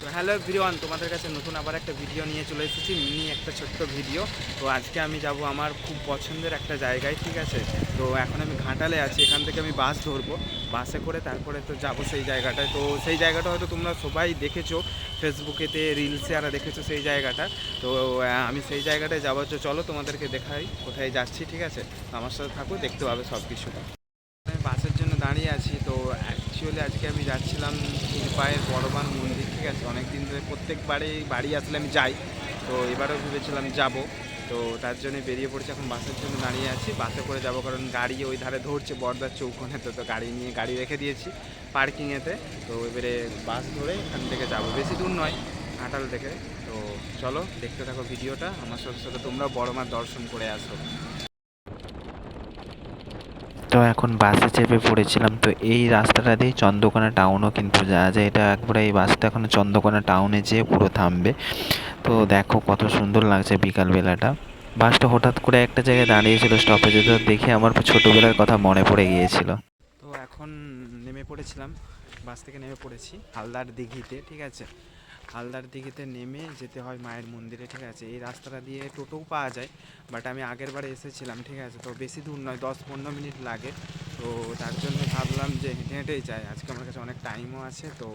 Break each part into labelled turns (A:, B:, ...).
A: তো hello everyone, তোমাদের কাছে নতুন আবার একটা ভিডিও নিয়ে চলে এসেছি, মিনি একটা ছোট্ট ভিডিও। তো আজকে আমি যাব আমার খুব পছন্দের একটা জায়গায়, ঠিক আছে। তো এখন আমি ঘাটালে আছি, এখান থেকে আমি বাস ধরবো, বাসে করে তারপরে তো যাব সেই জায়গাটায়। তো সেই জায়গাটা হয়তো তোমরা সবাই দেখেছো, ফেসবুকেতে রিলসে আর দেখেছো সেই জায়গাটা। তো আমি সেই জায়গাটায় যাবো, চলো তোমাদেরকে দেখাই কোথায় যাচ্ছি, ঠিক আছে। আমার সাথে থাকো, দেখতে পাবে সব কিছুটা। আমি বাসের জন্য দাঁড়িয়ে আছি। তো অ্যাকচুয়ালি আজকে আমি যাচ্ছিলাম ক্ষীরপায়ের বড়বান মন্দির, ঠিক আছে। অনেক দিন ধরে প্রত্যেকবারে বাড়ি আসলে আমি যাই, তো এবারেও ভেবেছিলাম যাব। তো তার জন্য বেরিয়ে পড়ছি, এখন বাসের জন্য দাঁড়িয়ে আছি। বাসে করে যাব কারণ গাড়ি ওই ধারে ধরছে বর্দার চৌকোনে, তো গাড়ি নিয়ে গাড়ি রেখে দিয়েছি পার্কিংয়েতে। তো এবারে বাস ধরে এখান থেকে যাব, বেশি দূর নয়, ঘাটাল থেকে। তো চলো দেখতে থাকো ভিডিওটা, আমার সাথে সাথে তোমরাও বড় মার দর্শন করে আসো।
B: তো এখন বাসে চেপে পড়েছিলাম। তো এই রাস্তাটা দিয়ে চন্দ্রকোনা টাউনও কিন্তু যাওয়া যায়। এটা একবারে এই বাসটা এখন চন্দ্রকোনা টাউনে যেয়ে পুরো থামবে। তো দেখো কত সুন্দর লাগছে বিকালবেলাটা। বাসটা হঠাৎ করে একটা জায়গায় দাঁড়িয়েছিল স্টপেজে, তো দেখে আমার ছোটোবেলার কথা মনে পড়ে গিয়েছিল।
A: তো এখন নেমে পড়েছিলাম, বাস থেকে নেমে পড়েছি হালদার দিঘিতে, ঠিক আছে। হালদার দিঘিতে নেমে যেতে হয় মায়ের মন্দিরে, ঠিক আছে। এই রাস্তাটা দিয়ে টোটোও পাওয়া যায়, বাট আমি আগের বারে এসেছিলাম, ঠিক আছে। তো বেশি দূর নয়, 10-15 মিনিট লাগে। তো তার জন্য ভাবলাম যে হেঁটে হেঁটেই যাই, আজকে আমার কাছে অনেক টাইমও আছে। তো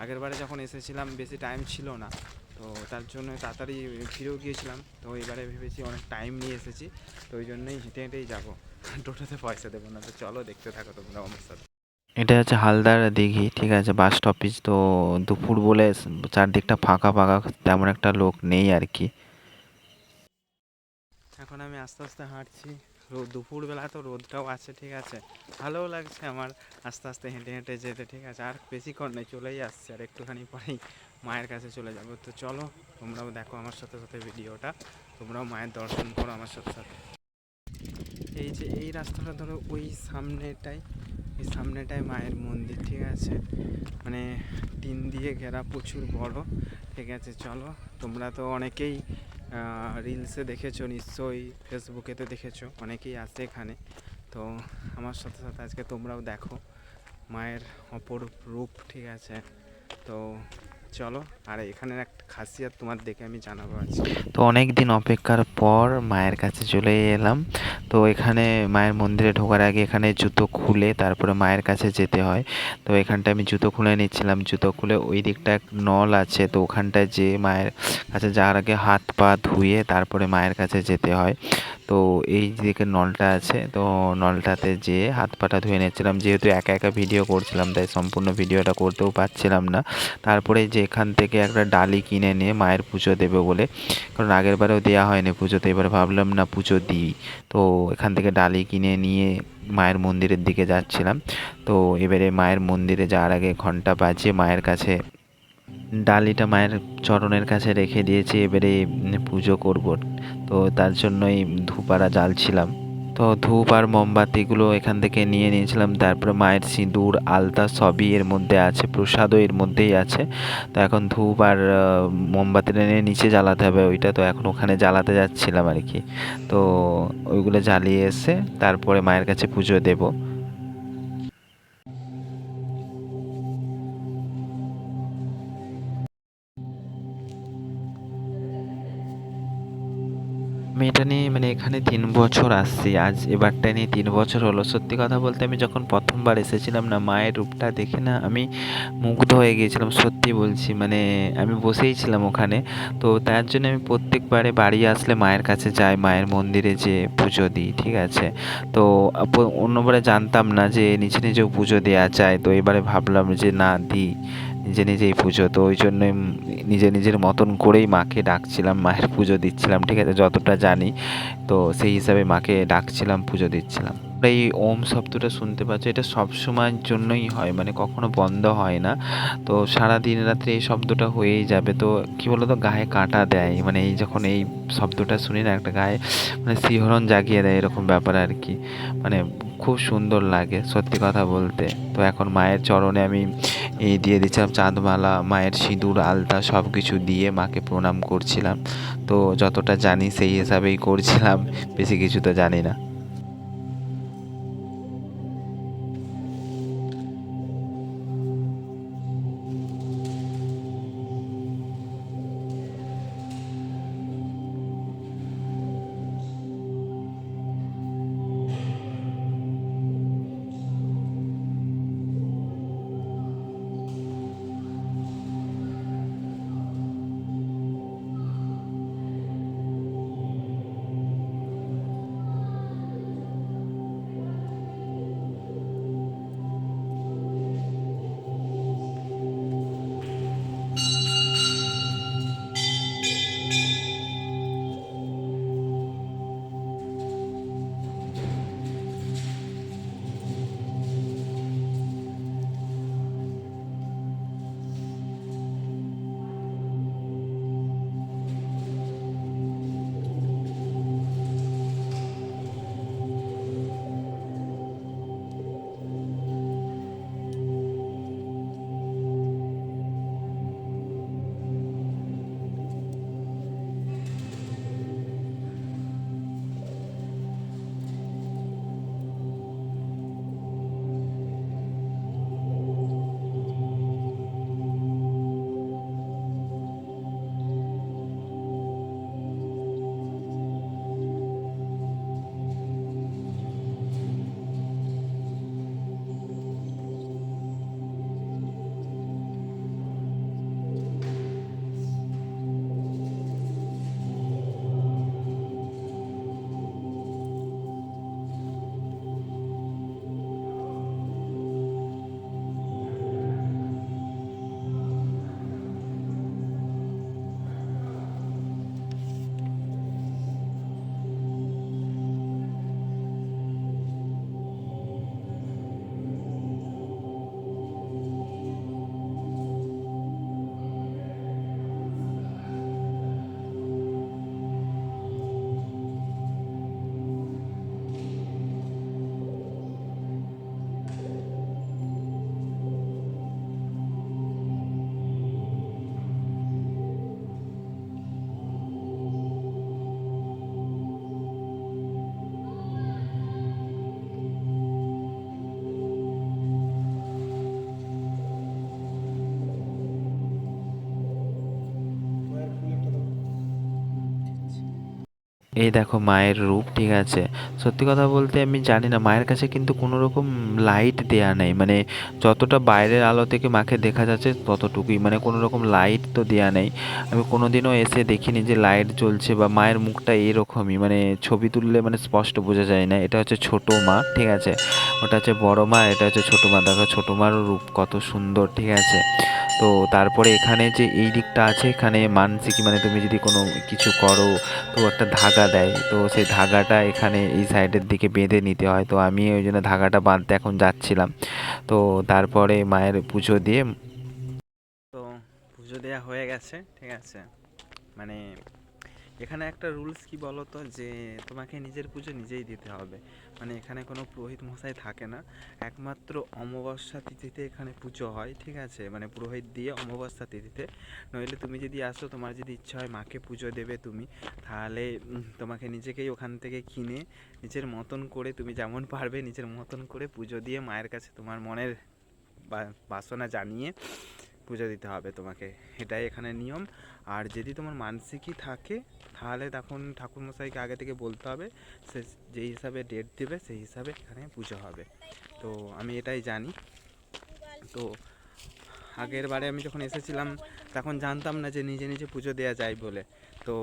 A: আগের বারে যখন এসেছিলাম বেশি টাইম ছিল না, তো তার জন্য তাড়াতাড়ি ফিরেও গিয়েছিলাম। তো এবারে ভেবেছি অনেক টাইম নিয়ে এসেছি, তো ওই জন্যই হেঁটে হেঁটেই যাবো, টোটোতে পয়সা দেবো না। তো চলো দেখতে থাকো তোমরা আমার সাথে।
B: এটা হচ্ছে হালদার দিঘি, ঠিক আছে, বাস স্টপেজ। তো দুপুর বলে চারদিকটা ফাঁকা ফাঁকা, তেমন একটা লোক নেই আর কি।
A: এখন আমি আস্তে আস্তে হাঁটছি, দুপুরবেলা তো রোদটাও আছে, ঠিক আছে। ভালোও লাগছে আমার আস্তে আস্তে হেঁটে হেঁটে যেতে, ঠিক আছে। আর বেশিক্ষণ নেই, চলেই আসছে, আর একটুখানি পরেই মায়ের কাছে চলে যাব। তো চলো তোমরাও দেখো আমার সাথে সাথে ভিডিওটা, তোমরাও মায়ের দর্শন করো আমার সাথে সাথে। এই যে এই রাস্তাটা ধরো ওই সামনেটাই, এই সামনেটায় মায়ের মন্দির, ঠিক আছে। মানে টিন দিয়ে ঘেরা, প্রচুর বড়, ঠিক আছে। চলো, তোমরা তো অনেকেই রিলসে দেখেছো নিশ্চয়ই, ফেসবুকেতে দেখেছো, অনেকেই আছে এখানে। তো আমার সাথে সাথে আজকে তোমরাও দেখো মায়ের অপরূপ রূপ, ঠিক আছে। তো চলো, আর এখানের একটা খাসিয়াত তোমার দেখে আমি জানাবো আজকে।
B: তো অনেক দিন অপেক্ষার পর মায়ের কাছে চলে এলাম। তো এখানে মায়ের মন্দিরে ঢোকার আগে এখানে জুতো খুলে তারপরে মায়ের কাছে যেতে হয়। তো এখানটায় আমি জুতো খুলে নিচ্ছিলাম, জুতো খুলে ওই দিকটা এক নল আছে, তো ওখানটায় যেয়ে মায়ের কাছে যাওয়ার আগে হাত পা ধুয়ে তারপরে মায়ের কাছে যেতে হয়। তো এই দিকে নলটা আছে, তো নলটাতে যেয়ে হাত পাটা ধুয়ে নিচ্ছিলাম। যেহেতু একা একা ভিডিও করছিলাম তাই সম্পূর্ণ ভিডিওটা করতেও পারছিলাম না। তারপরে যে এখান থেকে একটা ডালি কিনে নিয়ে মায়ের পুজো দেবে বলে, কারণ আগের বারেও দেওয়া হয়নি পুজো, তো এবার ভাবলাম না পুজো দিই। তো এখান থেকে ডালি কিনে নিয়ে মায়ের মন্দিরের দিকে যাচ্ছিলাম। তো এবারে মায়ের মন্দিরে যাওয়ার আগে ঘন্টা বাজিয়ে মায়ের কাছে ডালিটা মায়ের চরণের কাছে রেখে দিয়েছি। এবারে পুজো করব, তো তার জন্যই ধূপ আর জ্বালছিলাম। তো ধূপ আর মোমবাতিগুলো এখান থেকে নিয়ে নিয়েছিলাম। তারপরে মায়ের সিঁদুর আলতা সবই এর মধ্যে আছে, প্রসাদও এর মধ্যেই আছে। তো এখন ধূপ আর মোমবাতিটা নিয়ে নিচে জ্বালাতে হবে ওইটা, তো এখন ওখানে জ্বালাতে যাচ্ছিলাম আর কি। তো ওইগুলো জ্বালিয়ে এসে তারপরে মায়ের কাছে পুজো দেবো। আমি এটা নিয়ে মানে এখানে 3 বছর আসছি, আজ এবারটা নিয়ে 3 বছর হলো। সত্যি কথা বলতে আমি যখন প্রথমবার এসেছিলাম না, মায়ের রূপটা দেখে না আমি মুগ্ধ হয়ে গিয়েছিলাম, সত্যি বলছি। মানে আমি বসেই ছিলাম ওখানে। তো তার জন্য আমি প্রত্যেকবারে বাড়ি আসলে মায়ের কাছে যাই, মায়ের মন্দিরে যে পুজো দিই, ঠিক আছে। তো অন্যবারে জানতাম না যে নিজে নিজেও পুজো দেওয়া যায়, তো এবারে ভাবলাম যে না দিই নিজে নিজেই পুজো। তো ওই জন্যই নিজে নিজের মতন করেই মাকে ডাকছিলাম, মায়ের পুজো দিচ্ছিলাম, ঠিক আছে, যতটা জানি। তো সেই হিসাবে মাকে ডাকছিলাম, পুজো দিচ্ছিলাম। এই ওম শব্দটা শুনতে পাচ্ছ, এটা সব সময়ের জন্যই হয়, মানে কখনো বন্ধ হয় না। তো সারা দিন রাত্রে এই শব্দটা হয়েই যাবে। তো কি বলতো, গায়ে কাঁটা দেয়, মানে এই যখন এই শব্দটা শুনি না, একটা গায়ে মানে শিহরণ জাগিয়ে দেয়, এরকম ব্যাপার আর কি। মানে খুব সুন্দর লাগে সত্যি কথা বলতে। তো এখন মায়ের চরণে আমি এই দিয়ে দিচ্ছিলাম চাঁদমালা, মায়ের সিঁদুর আলতা সব কিছু দিয়ে মাকে প্রণাম করছিলাম। তো যতটা জানি সেই হিসাবেই করছিলাম, বেশি কিছু তো জানি না। এই দেখো মায়ের রূপ, ঠিক আছে। সত্যি কথা বলতে আমি জানি না, মায়ের কাছে কিন্তু কোনো রকম লাইট দেয়া নেই, মানে যতটা বাইরের আলো থেকে মাকে দেখা যাচ্ছে ততটুকুই, মানে কোনো রকম লাইট তো দেয়া নেই। আমি কোনোদিনও এসে দেখিনি যে লাইট জ্বলছে, বা মায়ের মুখটা এরকমই, মানে ছবি তুললে মানে স্পষ্ট বোঝা যায় না। এটা হচ্ছে ছোটো মা, ঠিক আছে। ওটা হচ্ছে বড় মা, এটা হচ্ছে ছোটো মা। দেখো ছোটো মারও রূপ কত সুন্দর, ঠিক আছে। তো তারপরে এখানে যে এই দিকটা আছে, এখানে মানসিক, মানে তুমি যদি কোনো কিছু করো তো একটা ধাগা দেয়, তো সেই ধাগাটা এখানে এই সাইডের দিকে বেঁধে নিতে হয়। তো আমি ওই জন্য ধাগাটা বাঁধতে এখন যাচ্ছিলাম। তো তারপরে মায়ের পুজো দিয়ে,
A: তো পুজো দেওয়া হয়ে গেছে, ঠিক আছে। মানে এখানে একটা রুলস কি বলো তো, যে তোমাকে নিজের পুজো নিজেই দিতে হবে। মানে এখানে কোনো পুরোহিত মশাই থাকে না, একমাত্র অমাবস্যা তিথিতে এখানে পুজো হয়, ঠিক আছে। মানে পুরোহিত দিয়ে অমাবস্যা তিথিতে, নইলে তুমি যদি আসো, তোমার যদি ইচ্ছা হয় মাকে পুজো দেবে তুমি, তাহলে তোমাকে নিজেকেই ওখান থেকে কিনে নিজের মতন করে, তুমি যেমন পারবে নিজের মতন করে পুজো দিয়ে মায়ের কাছে তোমার মনের বাসনা জানিয়ে পুজো দিতে হবে তোমাকে, এটাই এখানে নিয়ম। আর যদি তোমার মানসিকই থাকে, তাহলে তখন ঠাকুরমশাইকে আগে থেকে বলতে হবে, সে যেই হিসাবে ডেট দেবে সেই হিসাবে এখানে পুজো হবে। তো আমি এটাই জানি। তো আগের বারে আমি যখন এসেছিলাম তখন জানতাম না যে নিজে নিজে পুজো দেওয়া যায় বলে। তো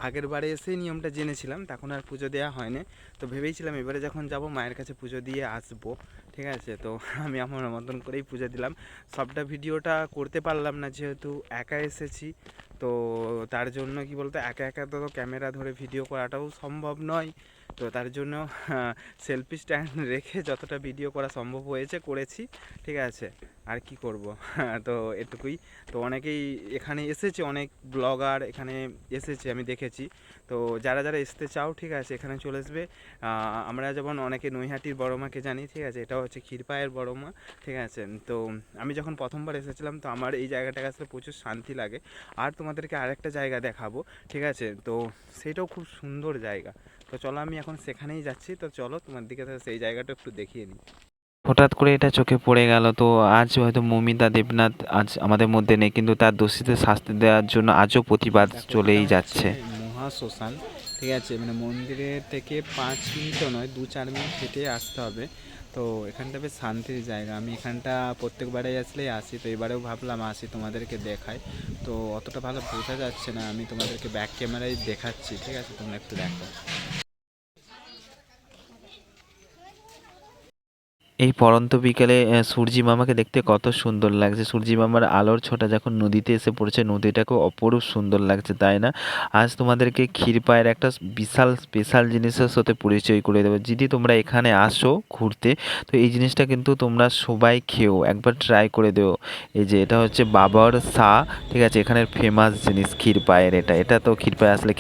A: আগের বারে এসেই নিয়মটা জেনেছিলাম, তখন আর পুজো দেওয়া হয়নি। তো ভেবেইছিলাম এবারে যখন যাব মায়ের কাছে পুজো দিয়ে আসবো, ঠিক আছে। তো আমি আমার মতন করেই পুজো দিলাম। সবটা ভিডিওটা করতে পারলাম না, যেহেতু একা এসেছি। তো তার জন্য কি বলতো, একা একা তো ক্যামেরা ধরে ভিডিও করাটাও সম্ভব নয়। তো তার জন্য সেলফি স্ট্যান্ড রেখে যতটা ভিডিও করা সম্ভব হয়েছে করেছি, ঠিক আছে। আর কি করব, তো এটুকুই। তো অনেকেই এখানে এসেছে, অনেক ব্লগার এখানে এসেছে আমি দেখেছি। তো যারা যারা আসতে চাও, ঠিক আছে, এখানে চলে আসবে। আমরা যেমন অনেকে নৈহাটির বড় মাকে জানি, ঠিক আছে, এটা হচ্ছে ক্ষীরপায়ের বড় মা, ঠিক আছে। তো আমি যখন প্রথমবার এসেছিলাম, তো আমার এই জায়গাটাকে আসলে প্রচুর শান্তি লাগে। আর তোমাদেরকে আরেকটা জায়গা দেখাবো, ঠিক আছে। তো সেইটাও খুব সুন্দর জায়গা। তো চলো আমি এখন সেখানেই যাচ্ছি। তো চলো তোমার দিকে সেই জায়গাটা একটু দেখিয়ে নিই।
B: হঠাৎ করে এটা চোখে পড়ে গেল। তো আজ হয়তো মৌমিতা দেবনাথ আজ আমাদের মধ্যে নেই, কিন্তু তার দোষীদের শাস্তি দেওয়ার জন্য আজও প্রতিবাদ
A: দেখো, এটা
B: চলেই
A: হচ্ছে
B: যাচ্ছে।
A: মহাশ্মশান, ঠিক আছে। মানে মন্দিরের থেকে 5 মিনিটও নয়, 2-4 মিনিট হেঁটে আসতে হবে। তো এখানটা বেশ শান্তির জায়গা। আমি এখানটা প্রত্যেকবারে আসলেই আসি, তো এবারেও ভাবলাম আসি তোমাদেরকে দেখাই। তো অতটা ভালো বোঝা যাচ্ছে না, আমি তোমাদেরকে ব্যাক ক্যামেরায় দেখাচ্ছি, ঠিক আছে, তোমরা একটু দেখো।
B: এই পড়ন্ত বিকেলে সূর্যি মামাকে দেখতে কত সুন্দর লাগছে। সূর্যি মামার আলোর ছোঁয়া যখন নদীতে এসে পড়েছে, নদীটাকেও অপরূপ সুন্দর লাগছে, তাই না? আজ তোমাদেরকে ক্ষীরপায়ের একটা বিশাল স্পেশাল জিনিসের সাথে পরিচয় করে দেবো। যদি তোমরা এখানে আসো ঘুরতে, তো এই জিনিসটা কিন্তু তোমরা সবাই খেও, একবার ট্রাই করে দেও। এই যে এটা হচ্ছে বাবার সা, ঠিক আছে, এখানের ফেমাস জিনিস ক্ষীরপায়ের। এটা এটা তো ক্ষীরপায়ে আসলে